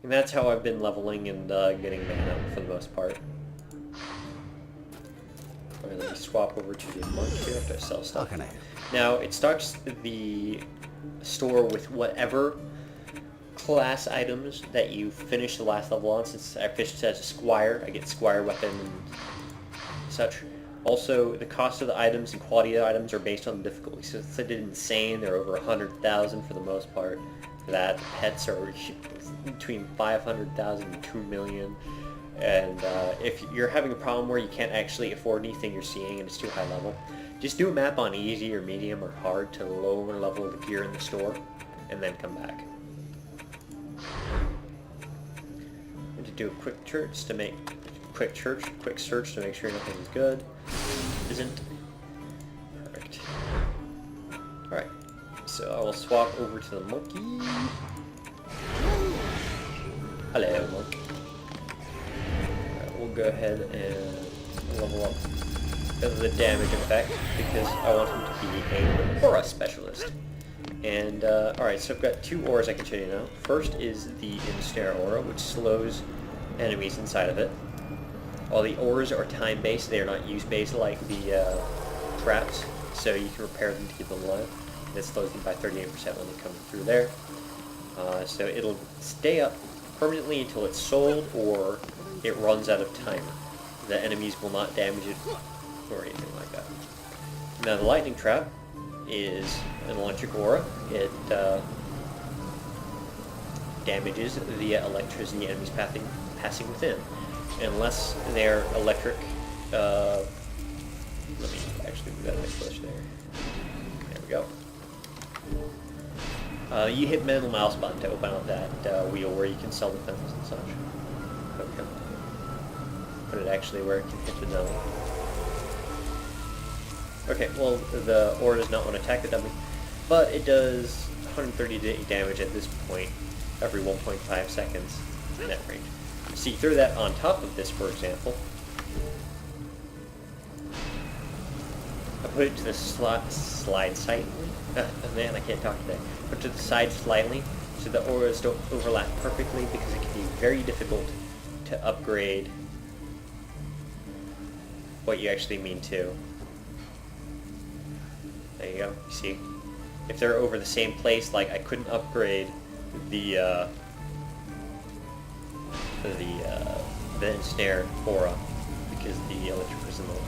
And that's how I've been leveling and getting mana for the most part. Alright, let me swap over to the monk here after I sell stuff. Now, it starts the store with whatever class items that you finish the last level on. Since I finished as a squire, I get squire weapon and such. Also, the cost of the items and quality of the items are based on the difficulty. So since I did insane, they're over 100,000 for the most part. For that, the pets are between 500,000 and 2 million. And if you're having a problem where you can't actually afford anything you're seeing and it's too high level, just do a map on easy or medium or hard to lower level the gear in the store, and then come back. And to do a quick search to make sure nothing's good. Isn't. Perfect. Alright. So I will swap over to the monkey. Hello, monk. Alright, we'll go ahead and level up the damage effect because I want him to be a aura specialist. And alright, so I've got 2 auras I can show you now. First is the ensnare aura, which slows enemies inside of it. While the auras are time-based, they are not use-based like the traps, so you can repair them to keep them alive. And it slows them by 38% when they come through there. So it'll stay up permanently until it's sold or it runs out of timer. The enemies will not damage it or anything like that. Now the lightning trap is an electric aura. It damages the electricity enemies passing within. Unless they're electric, let me actually move that a bit closer there. There we go. You hit middle mouse button to open up that wheel where you can sell defenses and such. Okay. Put it actually where it can hit the dummy. Okay, well, the aura does not want to attack the dummy, but it does 130 damage at this point every 1.5 seconds in that range. So you throw that on top of this, for example. I put it to the slide slightly. Man, I can't talk today. Put it to the side slightly so the auras don't overlap perfectly because it can be very difficult to upgrade what you actually mean to. There you go. You see? If they're over the same place, like I couldn't upgrade the ensnare aura because the electric was in the way.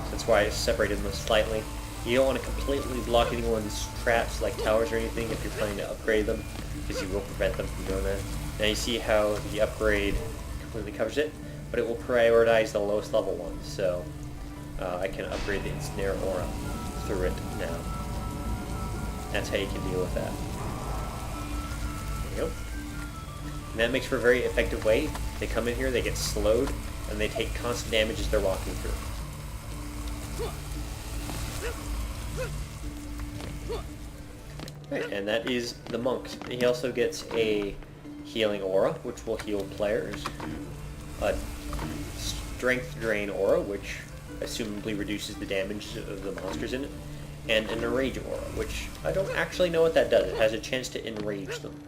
So that's why I separated them slightly. You don't want to completely block anyone's traps like towers or anything if you're planning to upgrade them, because you will prevent them from doing that. Now you see how the upgrade completely covers it, but it will prioritize the lowest level ones, so I can upgrade the ensnare aura through it now. That's how you can deal with that. There you go. And that makes for a very effective way. They come in here, they get slowed, and they take constant damage as they're walking through. Right, and that is the monk. He also gets a healing aura, which will heal players. A strength drain aura, which assumably reduces the damage of the monsters in it. And an enrage aura, which I don't actually know what that does. It has a chance to enrage them.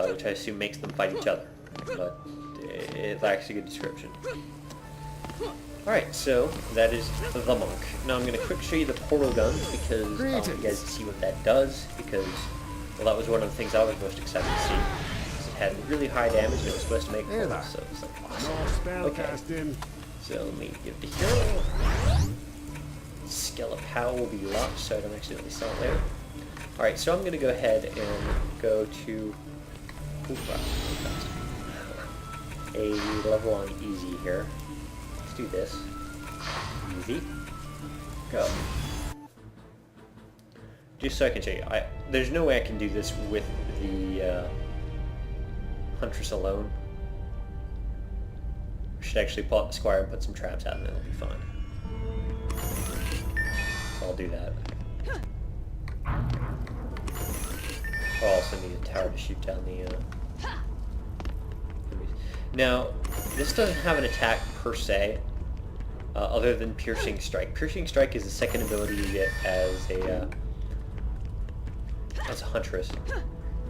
Which I assume makes them fight each other, but it lacks a good description. Alright, so that is the monk. Now I'm going to quick show you the portal gun, because I want you guys to see what that does, because, well, that was one of the things I was most excited to see. It had really high damage and it was supposed to make portals, so it's like awesome. Okay, so let me give the hero. Scallop How will be locked, so I don't accidentally sell it there. Alright, so I'm going to go ahead and go to a level on easy here. Let's do this. Easy. Go. Just so I can show you. There's no way I can do this with the Huntress alone. I should actually pull out the Squire and put some traps out and it'll be fine. So I'll do that. I'll also need a tower to shoot down the enemies. Now, this doesn't have an attack per se, other than Piercing Strike. Piercing Strike is the second ability you get as a Huntress,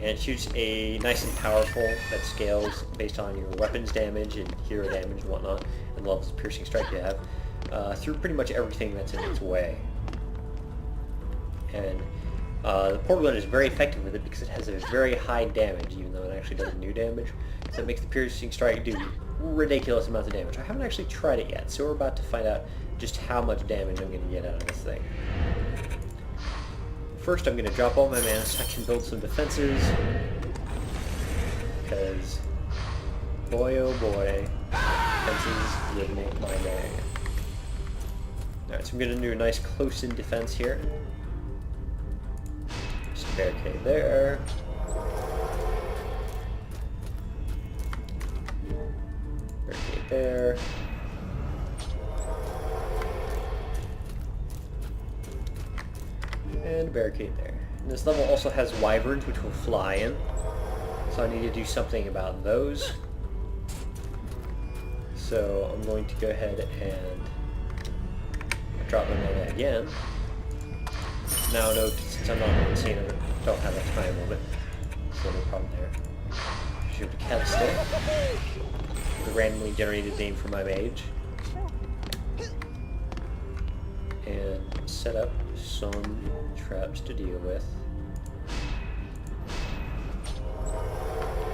And it shoots a nice and powerful that scales based on your weapons damage and hero damage and whatnot, and the levels of piercing strike you have, through pretty much everything that's in its way. And the portal gun is very effective with it because it has a very high damage, even though it actually does new damage. So it makes the piercing strike do ridiculous amounts of damage. I haven't actually tried it yet, so we're about to find out just how much damage I'm going to get out of this thing. First, I'm going to drop all my mana so I can build some defenses, because boy oh boy, defenses would make my day. Alright, so I'm going to do a nice close-in defense here. Just barricade there. Barricade there. And a barricade there. And this level also has wyverns, which will fly in. So I need to do something about those. So I'm going to go ahead and drop my mana again. Now note, since I'm not insane, I don't have a time limit. So no problem there. Shoot a cat stick. The randomly generated name for my mage. And set up some traps to deal with.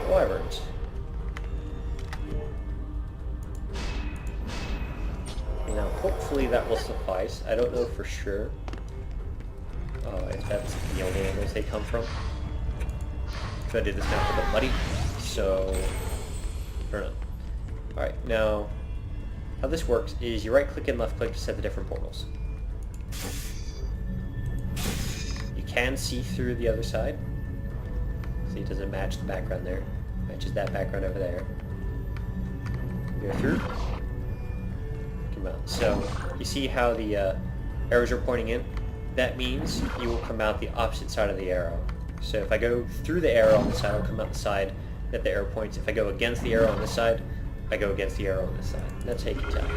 Wyverns. Now, hopefully that will suffice. I don't know for sure if that's the only angles they come from. Because I did this map a bit muddy, so I don't know. Alright, now how this works is you right click and left click to set the different portals. You can see through the other side. See, it doesn't match the background there. It matches that background over there. Go through. Come out. So you see how the arrows are pointing in? That means you will come out the opposite side of the arrow. So if I go through the arrow on this side, I'll come out the side that the arrow points. If I go against the arrow on this side, I go against the arrow on this side. That's how you can tell.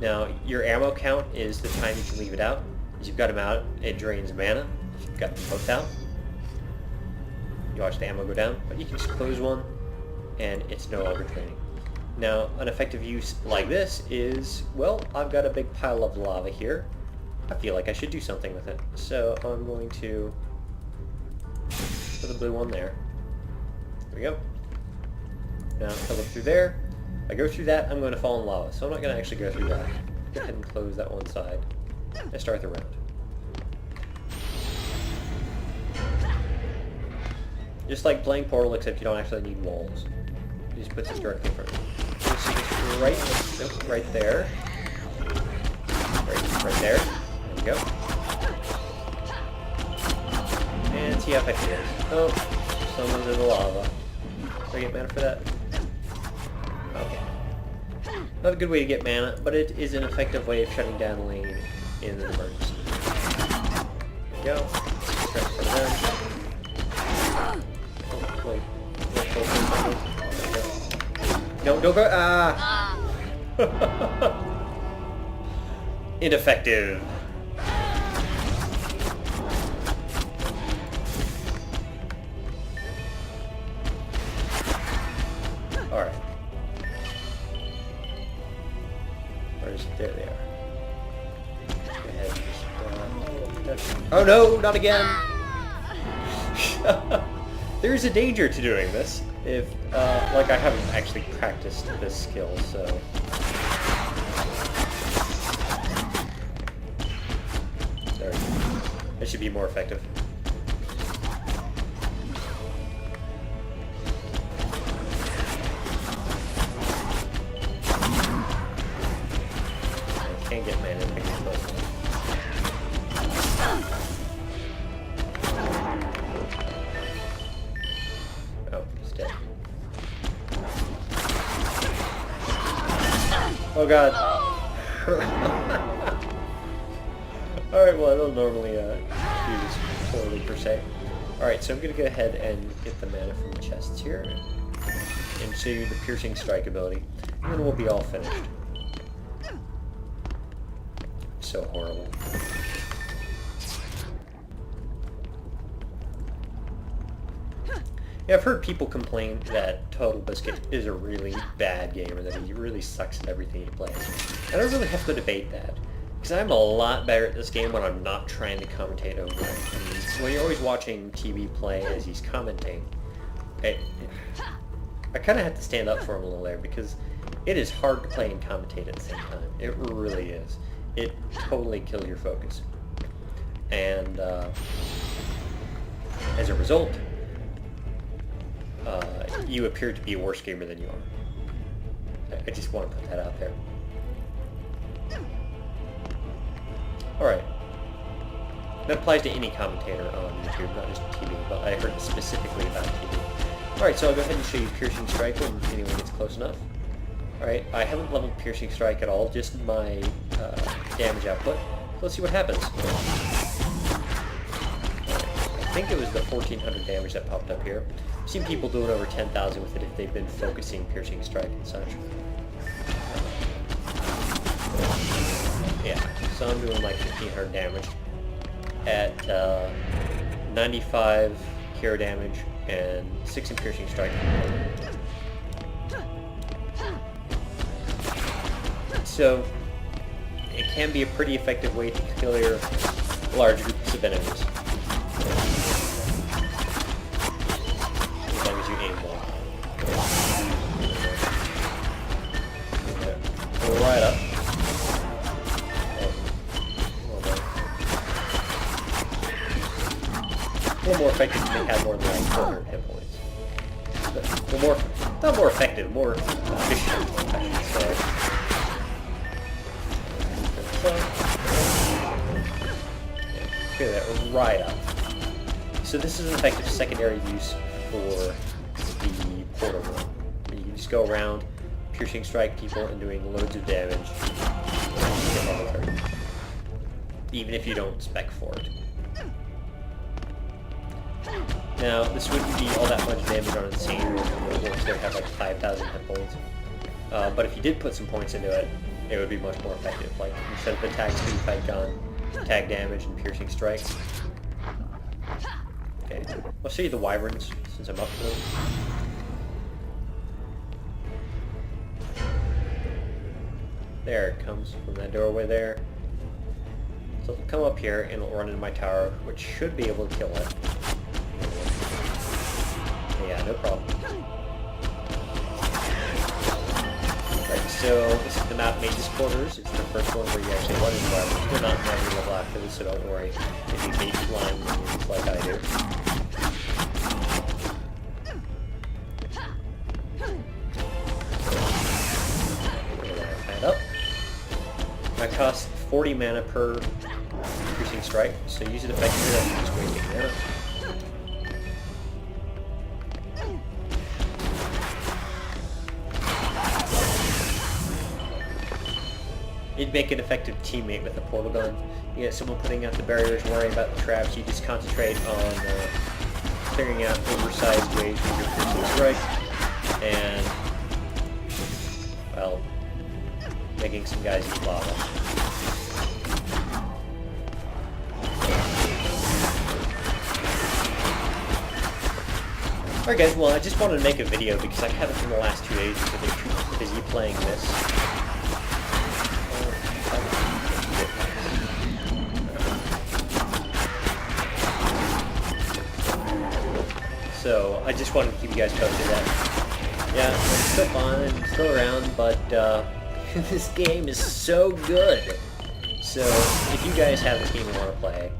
Now, your ammo count is the time you can leave it out. As you've got them out, it drains mana. If you've got them both out, you watch the ammo go down, but you can just close one, and it's no longer draining. Now, an effective use like this is, well, I've got a big pile of lava here. I feel like I should do something with it. So I'm going to put the blue one there. There we go. Now, if I look through there, if I go through that, I'm going to fall in lava. So I'm not going to actually go through that. Go ahead and close that one side. And start the round. Just like playing Portal, except you don't actually need walls. You just put this directly in front of you. Just right there. Right there. There we go. And see how effective it is. Oh, someone's in the lava. Do I get mana for that? Okay. Not a good way to get mana, but it is an effective way of shutting down a lane in an emergency. There we go. Stretch for them. Oh, wait. No, don't go. Ah! Ineffective. Alright. Where's it? There they are. Go ahead and just, oh no, not again! There's a danger to doing this. If, like I haven't actually practiced this skill, so... There. It should be more effective. I can't get mana if I get close enough. Oh, he's dead. Oh god. Alright, well I don't normally do this poorly per se. Alright, so I'm going to go ahead and get the mana from the chests here. And show you the piercing strike ability. And then we'll be all finished. So horrible. Yeah, I've heard people complain that Total Biscuit is a really bad gamer, that he really sucks at everything he plays. I don't really have to debate that, because I'm a lot better at this game when I'm not trying to commentate over it. I mean, when you're always watching TV play as he's commenting, I kind of have to stand up for him a little there, because it is hard to play and commentate at the same time. It really is. It totally kills your focus. And as a result, you appear to be a worse gamer than you are. I just want to put that out there. Alright. That applies to any commentator on YouTube, not just TV, but I heard specifically about TV. Alright, so I'll go ahead and show you Piercing Strike when anyone gets close enough. Alright, I haven't leveled Piercing Strike at all, just my damage output. Let's see what happens. I think it was the 1400 damage that popped up here. I've seen people doing over 10,000 with it if they've been focusing Piercing Strike and such. Yeah, so I'm doing like 1500 damage at 95 hero damage and 6 in Piercing Strike. So it can be a pretty effective way to clear large groups of enemies. As long as you aim well. Go right up. A little more effective if they had more than like 400 hit points. But more, not more effective, more efficient, I should say. Clear that right up. So this is an effective secondary use for the portal room. You can just go around, piercing strike people and doing loads of damage. Get level 30. Even if you don't spec for it. Now, this wouldn't be all that much damage on insane wolves that have like 5,000 hit points. But if you did put some points into it, it would be much more effective. Like, instead of the tag speed fight gun, tag damage and piercing strike. Okay, I'll show you the wyverns since I'm up to them. There it comes from that doorway there. So it'll come up here and it'll run into my tower, which should be able to kill it. Yeah, no problem. Right, so this is the map Mage's Quarters. It's the first one where you actually run into wyverns. We're not in every level after this, so don't worry if you mage blind minions like I do. Up. That costs 40 mana per piercing strike, so use it effectively. That's just wasting mana. You'd make an effective teammate with a portal gun. You get someone putting out the barriers, worrying about the traps. You just concentrate on clearing out oversized waves with your piercing strike, and well, making some guys eat lava. Alright guys, well I just wanted to make a video because I haven't in the last 2 days because I've been too busy playing this. So I just wanted to keep you guys posted that, yeah, it's still fun and still around, but this game is so good. So if you guys have this game and want to play,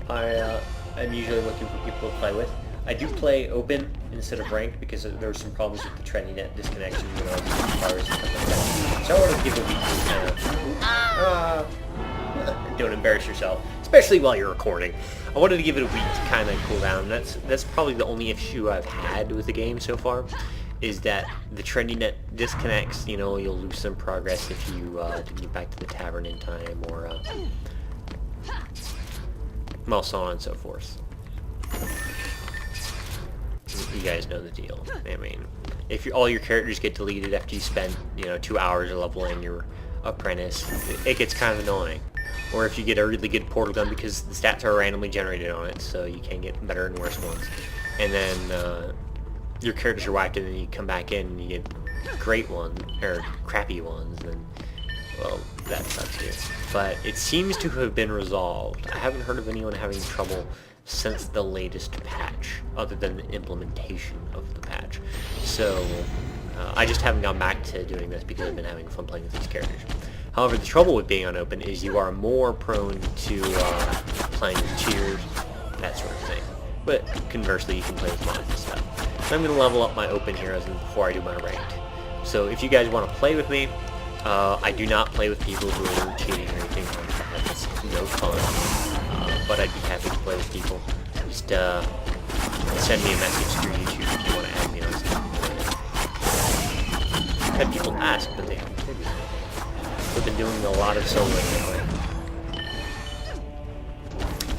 I'm usually looking for people to play with. I do play open instead of ranked because there's some problems with the trendy net disconnection when I was using bars and stuff like that. So I want to give a week to kind of don't embarrass yourself, especially while you're recording. I wanted to give it a week to kind of cool down. That's probably the only issue I've had with the game so far, is that the trendy net disconnects. You know, you'll lose some progress if you didn't get back to the tavern in time, or well, so on and so forth. You guys know the deal. I mean, if all your characters get deleted after you spend, 2 hours leveling your apprentice, it gets kind of annoying. Or if you get a really good portal gun because the stats are randomly generated on it, so you can get better and worse ones. And then your characters are whacked and then you come back in and you get great ones, or crappy ones, then, well, that sucks too. But it seems to have been resolved. I haven't heard of anyone having trouble since the latest patch, other than the implementation of the patch. So, I just haven't gone back to doing this because I've been having fun playing with these characters. However, the trouble with being on open is you are more prone to playing with cheaters, that sort of thing. But conversely, you can play with mods and stuff. So I'm going to level up my open heroes before I do my ranked. So if you guys want to play with me, I do not play with people who are cheating or anything like that. It's no fun. But I'd be happy to play with people. Just send me a message through YouTube if you want to add me on stuff. I've had people ask, but they haven't told me. We've been doing a lot of soloing lately.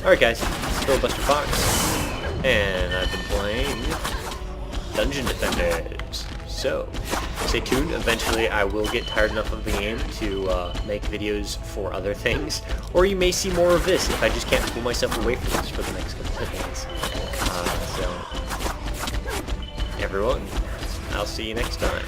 Alright guys, it's FilibusterFox, and I've been playing Dungeon Defenders. So, stay tuned. Eventually I will get tired enough of the game to make videos for other things, or you may see more of this if I just can't pull myself away from this for the next couple of days. So, everyone, I'll see you next time.